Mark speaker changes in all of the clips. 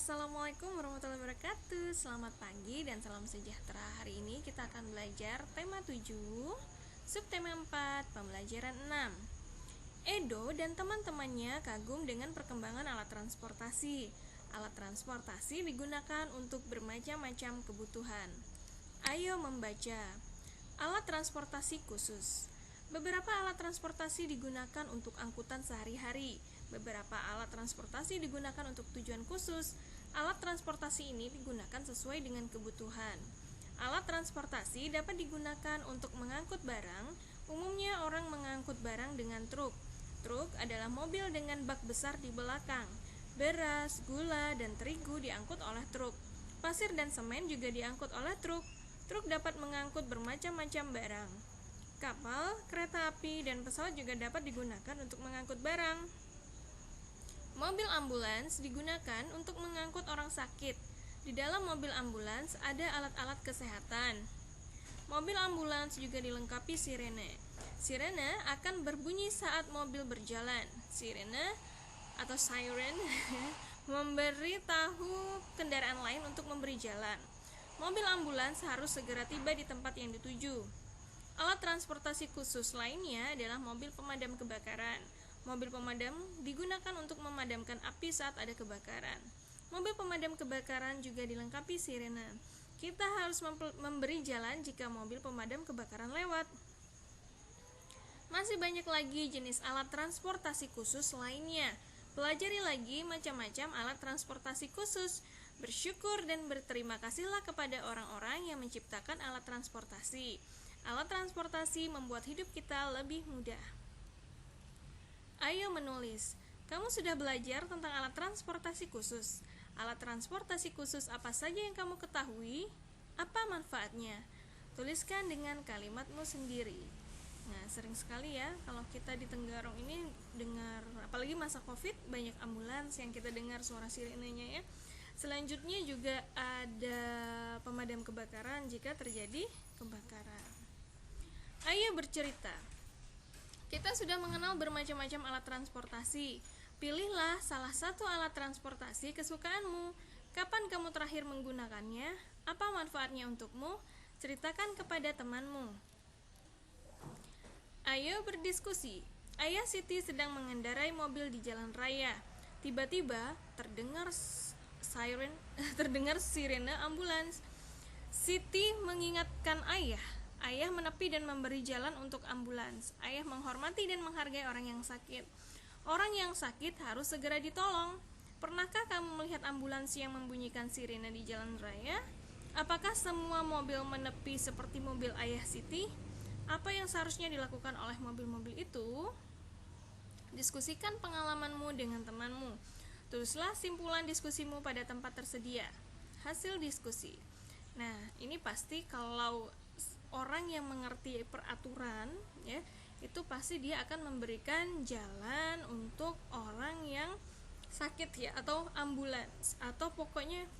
Speaker 1: Assalamualaikum warahmatullahi wabarakatuh. Selamat pagi dan salam sejahtera. Hari ini kita akan belajar tema 7, subtema 4, pembelajaran 6. Edo dan teman-temannya kagum dengan perkembangan alat transportasi. Alat transportasi digunakan untuk bermacam-macam kebutuhan. Ayo membaca. Alat transportasi khusus. Beberapa alat transportasi digunakan untuk angkutan sehari-hari. Beberapa alat transportasi digunakan untuk tujuan khusus. Alat transportasi ini digunakan sesuai dengan kebutuhan. Alat transportasi dapat digunakan untuk mengangkut barang. Umumnya orang mengangkut barang dengan truk. Truk adalah mobil dengan bak besar di belakang. Beras, gula, dan terigu diangkut oleh truk. Pasir dan semen juga diangkut oleh truk. Truk dapat mengangkut bermacam-macam barang. Kapal, kereta api, dan pesawat juga dapat digunakan untuk mengangkut barang. Mobil ambulans digunakan untuk mengangkut orang sakit. Di dalam mobil ambulans ada alat-alat kesehatan. Mobil ambulans juga dilengkapi sirene. Sirene akan berbunyi saat mobil berjalan. Sirene atau siren memberi tahu kendaraan lain untuk memberi jalan. Mobil ambulans harus segera tiba di tempat yang dituju. Alat transportasi khusus lainnya adalah mobil pemadam kebakaran. Mobil pemadam digunakan untuk memadamkan api saat ada kebakaran. Mobil pemadam kebakaran juga dilengkapi sirene. Kita harus memberi jalan jika mobil pemadam kebakaran lewat. Masih banyak lagi jenis alat transportasi khusus lainnya. Pelajari lagi macam-macam alat transportasi khusus. Bersyukur dan berterima kasihlah kepada orang-orang yang menciptakan alat transportasi. Alat transportasi membuat hidup kita lebih mudah. Ayo menulis. Kamu sudah belajar tentang alat transportasi khusus. Alat transportasi khusus apa saja yang kamu ketahui? Apa manfaatnya? Tuliskan dengan kalimatmu sendiri. Nah, sering sekali ya kalau kita di Tenggarong ini dengar, apalagi masa Covid, banyak ambulans yang kita dengar suara sirenenya ya. Selanjutnya juga ada pemadam kebakaran jika terjadi kebakaran. Ayo bercerita. Kita sudah mengenal bermacam-macam alat transportasi. Pilihlah salah satu alat transportasi kesukaanmu. Kapan kamu terakhir menggunakannya? Apa manfaatnya untukmu? Ceritakan kepada temanmu. Ayo berdiskusi. Ayah Siti sedang mengendarai mobil di jalan raya. Tiba-tiba terdengar sirene ambulans. Siti mengingatkan ayah. Ayah menepi dan memberi jalan untuk ambulans. Ayah menghormati dan menghargai orang yang sakit. Orang yang sakit harus segera ditolong. Pernahkah kamu melihat ambulans yang membunyikan sirene di jalan raya? Apakah semua mobil menepi seperti mobil ayah Siti? Apa yang seharusnya dilakukan oleh mobil-mobil itu? Diskusikan pengalamanmu dengan temanmu. Tulislah simpulan diskusimu pada tempat tersedia. Hasil diskusi. Nah, ini pasti kalau orang yang mengerti peraturan ya, itu pasti dia akan memberikan jalan untuk orang yang sakit ya, atau ambulans, atau pokoknya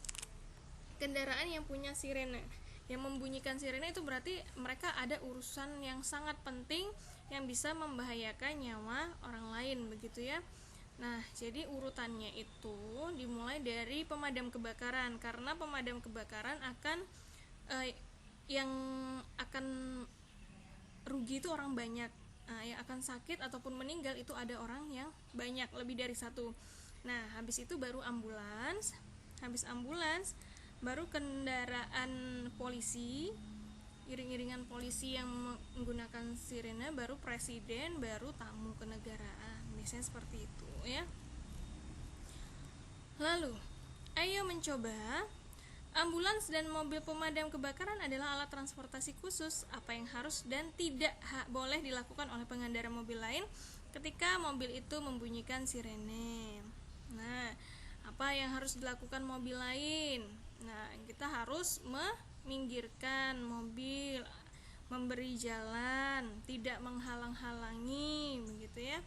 Speaker 1: kendaraan yang punya sirene. Yang membunyikan sirene itu berarti mereka ada urusan yang sangat penting yang bisa membahayakan nyawa orang lain, begitu ya. Nah, jadi urutannya itu dimulai dari pemadam kebakaran, karena pemadam kebakaran akan yang akan rugi itu orang banyak. Yang akan sakit ataupun meninggal itu ada orang yang banyak, lebih dari satu. Nah, habis itu baru ambulans. Habis ambulans baru kendaraan polisi, iring-iringan polisi yang menggunakan sirene, baru presiden, baru tamu kenegaraan. Biasanya seperti itu ya. Lalu, ayo mencoba. Ambulans dan mobil pemadam kebakaran adalah alat transportasi khusus. Apa yang harus dan tidak boleh dilakukan oleh pengendara mobil lain ketika mobil itu membunyikan sirene? Nah, apa yang harus dilakukan mobil lain? Nah, kita harus meminggirkan mobil, memberi jalan, tidak menghalang-halangi, begitu ya.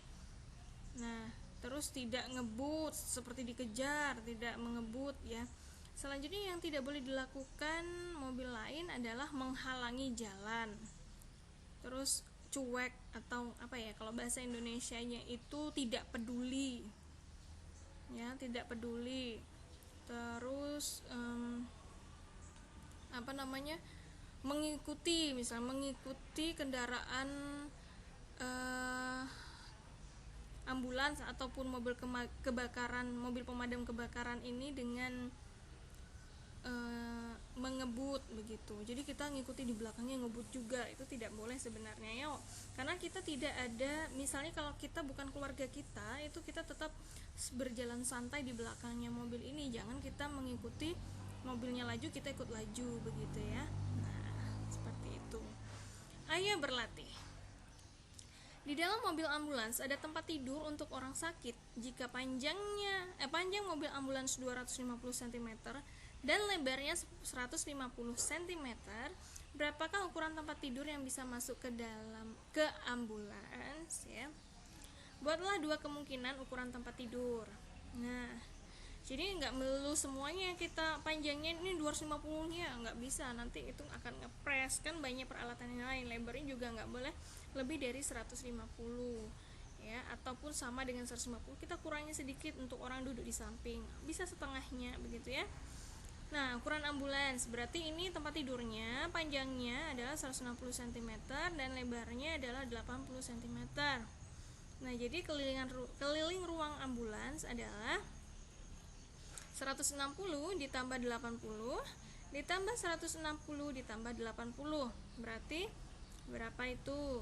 Speaker 1: Nah, terus tidak ngebut seperti dikejar, tidak mengebut ya. Selanjutnya yang tidak boleh dilakukan mobil lain adalah menghalangi jalan. Terus cuek atau apa ya, kalau bahasa Indonesianya itu tidak peduli. Ya, tidak peduli. mengikuti kendaraan ambulans ataupun mobil pemadam kebakaran ini dengan mengebut begitu. Jadi kita ngikuti di belakangnya ngebut juga, itu tidak boleh sebenarnya ya. Karena kita tidak ada, misalnya kalau kita bukan keluarga kita, itu kita tetap berjalan santai di belakangnya mobil ini. Jangan kita mengikuti mobilnya laju, kita ikut laju begitu ya. Nah, seperti itu. Ayo berlatih. Di dalam mobil ambulans ada tempat tidur untuk orang sakit. Jika panjang mobil ambulans 250 cm dan lebarnya 150 cm, berapakah ukuran tempat tidur yang bisa masuk ke ambulans ya? Buatlah dua kemungkinan ukuran tempat tidur. Nah, jadi nggak melulu semuanya kita panjangnya ini 250 nya, nggak bisa, nanti itu akan ngepres, kan banyak peralatan yang lain. Lebarnya juga nggak boleh lebih dari 150 ya, ataupun sama dengan 150, kita kurangi sedikit untuk orang duduk di samping, bisa setengahnya begitu ya. Nah, ukuran ambulans berarti ini tempat tidurnya panjangnya adalah 160 cm dan lebarnya adalah 80 cm. Nah, jadi keliling ruang ambulans adalah 160 ditambah 80 ditambah 160 ditambah 80. Berarti berapa itu?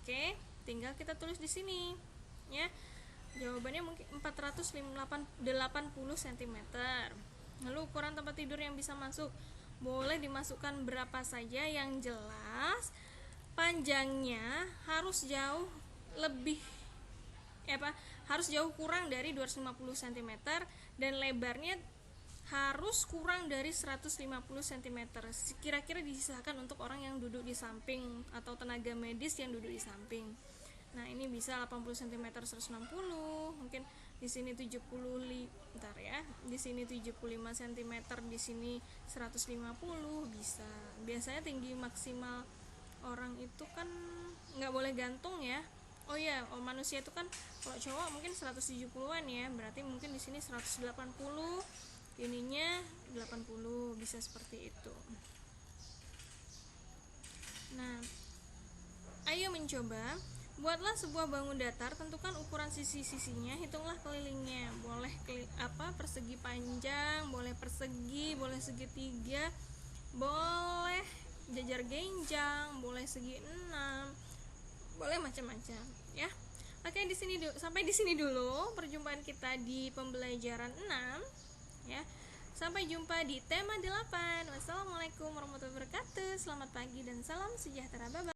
Speaker 1: Oke, tinggal kita tulis di sini ya. Jawabannya mungkin 480 cm. Lalu ukuran tempat tidur yang bisa masuk, boleh dimasukkan berapa saja, yang jelas panjangnya harus jauh kurang dari 250 cm dan lebarnya harus kurang dari 150 cm. Kira-kira disisahkan untuk orang yang duduk di samping atau tenaga medis yang duduk di samping. Nah, ini bisa 80 cm 160, mungkin di sini 70 di sini 75 cm, di sini 150 bisa. Biasanya tinggi maksimal orang itu kan nggak boleh gantung ya. Oh ya, manusia itu kan kalau cowok mungkin 170-an ya, berarti mungkin di sini 180, ininya 80, bisa seperti itu. Nah, ayo mencoba. Buatlah sebuah bangun datar, tentukan ukuran sisi-sisinya, hitunglah kelilingnya. Boleh persegi panjang, boleh persegi, boleh segitiga, boleh jajar genjang, boleh segi 6, boleh macam-macam ya. Oke, sampai di sini dulu perjumpaan kita di pembelajaran 6 ya. Sampai jumpa di tema 8. Wassalamualaikum warahmatullahi wabarakatuh. Selamat pagi dan salam sejahtera. Bye-bye.